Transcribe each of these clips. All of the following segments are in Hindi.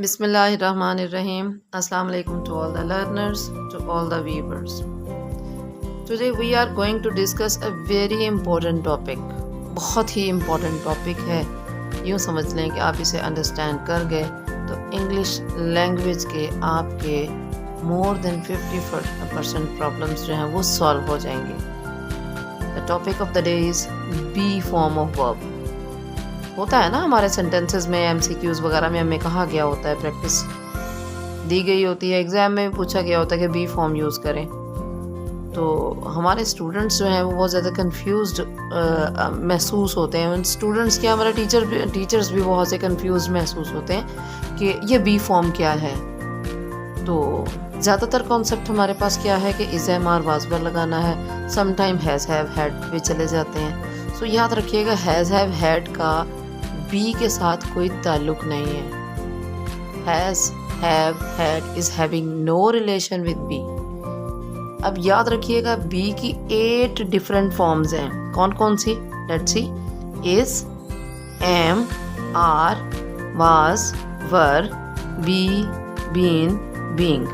Bismillahirrahmanirrahim. Assalamu alaikum to all the learners, to all the viewers. Today we are going to discuss a very important topic. बहुत ही important topic है. यूँ समझ लें कि आप इसे understand कर गए तो English language के आपके more than 50% problems जो हैं वो solve हो जाएंगे. The topic of the day is be form of verb. होता है ना हमारे सेंटेंसेस में MCQs वगैरह में हमें कहा गया होता है, प्रैक्टिस दी गई होती है, एग्ज़ाम में पूछा गया होता है कि बी फॉर्म यूज़ करें. तो हमारे स्टूडेंट्स जो हैं वो बहुत ज़्यादा कंफ्यूज्ड महसूस होते हैं. स्टूडेंट्स क्या, हमारे टीचर्स भी बहुत से कंफ्यूज महसूस होते हैं कि ये बी फॉर्म क्या है. तो ज़्यादातर कॉन्सेप्ट हमारे पास क्या है कि is am are was were लगाना है. Some time has have had भी चले जाते हैं. सो याद रखिएगा हैज़ हैव हैड का बी के साथ कोई ताल्लुक नहीं है. Has have had is having no relation with be. अब याद रखिएगा बी की 8 डिफरेंट फॉर्म्स हैं. कौन कौन सी? Let's see. Is, am, are, was, were, be, been, being.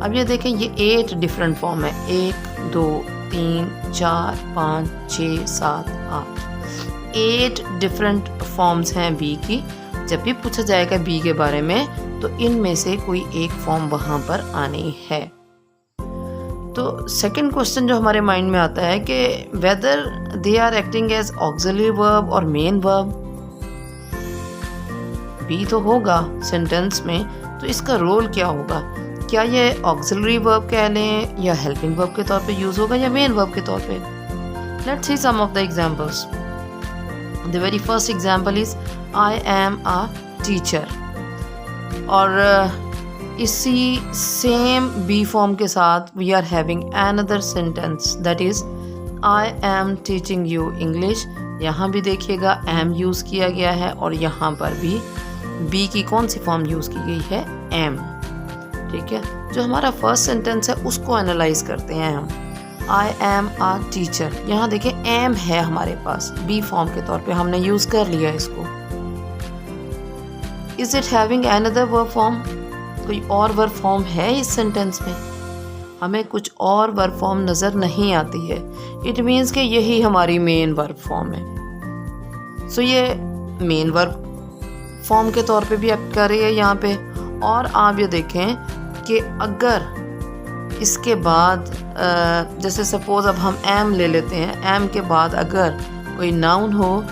अब ये देखें ये 8 डिफरेंट फॉर्म है. 1 2 3 4 5 6 7 8 8 डिफरेंट फॉर्म्स हैं बी की. जब भी पूछा जाएगा बी के बारे में तो इनमें से कोई एक फॉर्म वहाँ पर आनी है. तो सेकंड क्वेश्चन जो हमारे माइंड में आता है कि whether they are acting as auxiliary verb और मेन वर्ब. बी तो होगा सेंटेंस में, तो इसका रोल क्या होगा? क्या ये ऑक्सिलरी वर्ब कह लें या हेल्पिंग वर्ब के तौर पे यूज़ होगा या मेन वर्ब के तौर पे? Let's see some of the examples. The very first example is I am a teacher. और इसी सेम बी फॉर्म के साथ we are having another sentence that is I am teaching you English. यहाँ भी देखिएगा am यूज़ किया गया है और यहाँ पर भी बी की कौन सी फॉर्म यूज़ की गई है? am. ठीक है, जो हमारा फर्स्ट सेंटेंस है उसको एनालाइज करते हैं हम. I am a teacher. यहाँ देखें am है हमारे पास बी फॉर्म के तौर पे, हमने यूज़ कर लिया इसको. Is it having another verb form? कोई और वर्ब फॉर्म है इस सेंटेंस में? हमें कुछ और वर्ब फॉर्म नज़र नहीं आती है. इट मीन्स कि यही हमारी मेन वर्ब फॉर्म है. सो ये मेन वर्ब फॉर्म के तौर पे भी एक्ट कर रही है यहाँ पे. और आप ये देखें कि अगर इसके बाद जैसे सपोज अब हम एम ले लेते हैं. एम के बाद अगर कोई नाउन हो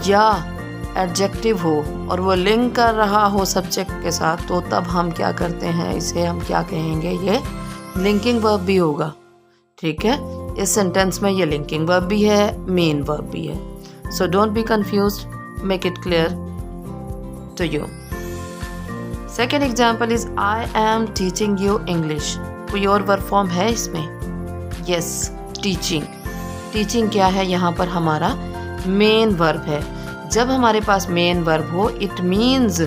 या एडजेक्टिव हो और वो लिंक कर रहा हो सब्जेक्ट के साथ, तो तब हम क्या करते हैं, इसे हम क्या कहेंगे? ये लिंकिंग वर्ब भी होगा. ठीक है, इस सेंटेंस में ये लिंकिंग वर्ब भी है, मेन वर्ब भी है. So don't be confused, make it clear to you. Second example is I am teaching you English. कोई और वर्ब फॉर्म है इसमें? Yes, teaching. टीचिंग क्या है? यहाँ पर हमारा मेन वर्ब है. जब हमारे पास मेन वर्ब हो इट मीन्स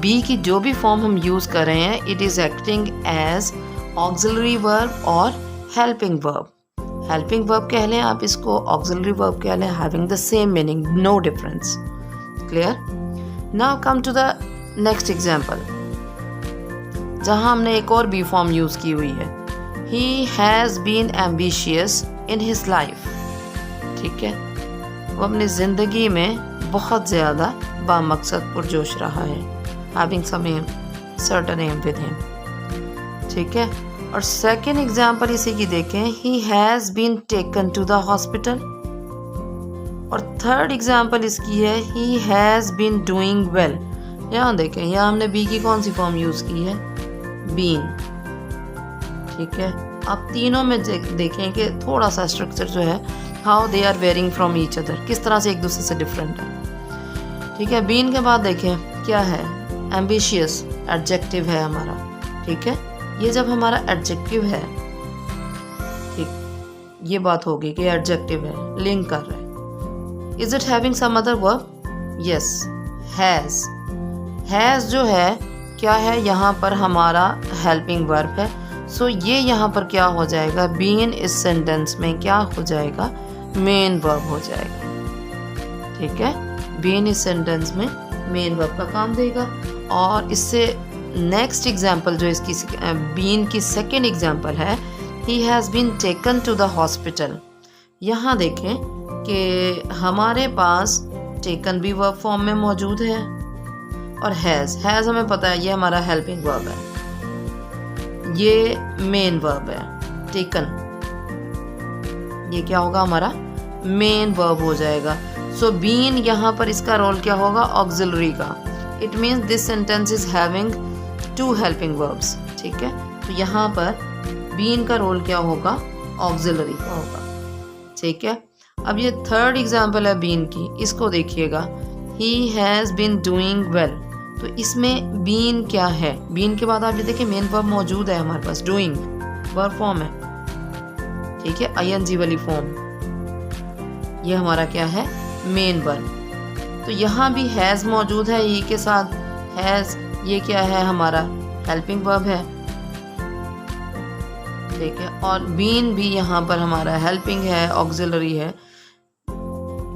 बी की जो भी फॉर्म हम यूज़ कर रहे हैं it is acting as auxiliary verb और हेल्पिंग वर्ब. हेल्पिंग वर्ब कह लें आप इसको, ऑक्सिलरी वर्ब कह लें, having the same meaning, no difference. Clear? Now come to the next example जहाँ हमने एक और बी फॉर्म यूज़ की हुई है. He has been ambitious in his life. ठीक है, वो अपनी ज़िंदगी में बहुत ज़्यादा बामकसद पुरजोश रहा है. Having some aim, certain aim with him. ठीक है, और सेकेंड एग्जाम्पल इसी की देखें. He has been taken to the hospital. और थर्ड एग्जाम्पल इसकी है he has been doing well. यहाँ देखें, यहाँ हमने बी की कौन सी फॉर्म यूज़ की है? बीन. ठीक है, आप तीनों में देखें कि थोड़ा सा स्ट्रक्चर जो है how they are varying from each other, किस तरह से एक दूसरे से डिफरेंट है. ठीक है, बीन के बाद देखें क्या है? एम्बिशियस एडजेक्टिव है हमारा. ठीक है, ये जब हमारा एडजेक्टिव है, ठीक, ये बात होगी कि एडजेक्टिव है, लिंक कर रहा है. Is it having some other verb? Yes, has. Has जो है क्या है? यहाँ पर हमारा हेल्पिंग वर्ब है. सो ये यहाँ पर क्या हो जाएगा? बीन इस सेंटेंस में क्या हो जाएगा? मेन वर्ब हो जाएगा. ठीक है, बीन इस सेंटेंस में मेन वर्ब का काम देगा. और इससे नेक्स्ट एग्जाम्पल जो इसकी बीन की सेकेंड एग्जाम्पल है, he has been taken to the hospital. यहाँ देखें कि हमारे पास टेकन भी वर्ब फॉर्म में मौजूद है और हैज़ हमें पता है ये हमारा हेल्पिंग वर्ब है, ये मेन वर्ब है। टेकन ये क्या होगा, हमारा मेन वर्ब हो जाएगा। सो बीन यहाँ पर इसका रोल क्या होगा, ऑक्सिलरी का। It means this sentence is having 2 helping verbs. ठीक है, तो यहाँ पर बीन का रोल क्या होगा, ऑक्सिलरी का होगा। ठीक है, अब ये थर्ड एग्जाम्पल है बीन की, इसको देखिएगा। He has been doing well, तो इसमें बीन क्या है, बीन के बाद आप ये देखिए मेन वर्ब मौजूद है हमारे पास, डूइंग वर्ब फॉर्म है। ठीक है, ING वाली फॉर्म, ये हमारा क्या है, मेन वर्ब। तो यहाँ भी हैज़ मौजूद है ई के साथ, हैज़ ये क्या है, हमारा हेल्पिंग वर्ब है। ठीक है, और बीन भी यहाँ पर हमारा हेल्पिंग है, ऑक्सिलरी है,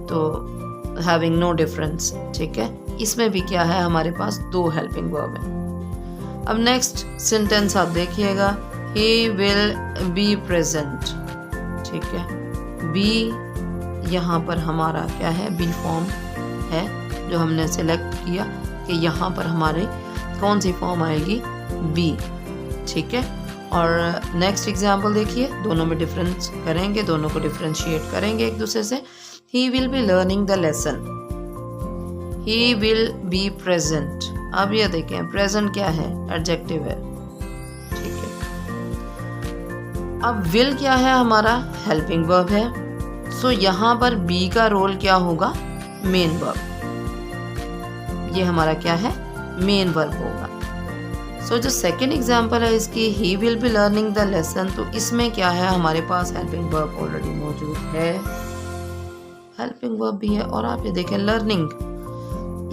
तो हैविंग नो डिफरेंस। ठीक है, इसमें भी क्या है, हमारे पास 2 हेल्पिंग वर्ब है। अब नेक्स्ट सेंटेंस आप देखिएगा, ही विल बी प्रेजेंट। ठीक है, बी यहाँ पर हमारा क्या है, बी फॉर्म है जो हमने सेलेक्ट किया कि यहाँ पर हमारे कौन सी फॉर्म आएगी, बी। ठीक है, और नेक्स्ट एग्जाम्पल देखिए, दोनों में डिफरेंस करेंगे, दोनों को डिफरेंशिएट करेंगे एक दूसरे से। He will be learning the lesson, he will be present. अब ये देखें प्रेजेंट क्या है, एडजेक्टिव है। ठीक है, अब विल क्या है, हमारा हेल्पिंग वर्ब है। सो यहाँ पर बी का रोल क्या होगा, मेन वर्ब। ये हमारा क्या है, मेन वर्ब होगा। सो जो सेकेंड एग्जाम्पल है इसकी, he will be learning the lesson, तो इसमें क्या है, हमारे पास हेल्पिंग वर्ब ऑलरेडी मौजूद है, हेल्पिंग वर्ब भी है। और आप ये देखें लर्निंग,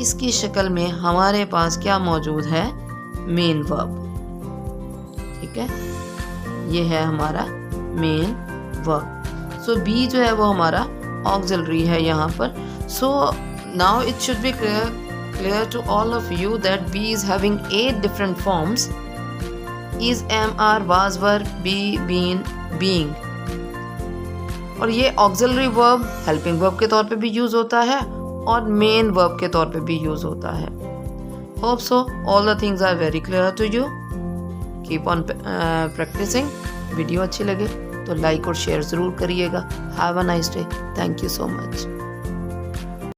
इसकी शक्ल में हमारे पास क्या मौजूद है, मेन वर्ब। ठीक है, ये है हमारा मेन वर्ब। सो बी जो है वो हमारा ऑक्सिलरी है यहाँ पर। So now it should be clear to all of you that B is having 8 different forms: is, am, are, was, were, be, been, being। और ये auxiliary verb helping verb के तौर पे भी यूज होता है और main verb के तौर पे भी यूज होता है। Hope so all the things are very clear to you. Keep on practicing. Video अच्छी लगे तो लाइक और शेयर ज़रूर करिएगा। Have a nice day. Thank you so much.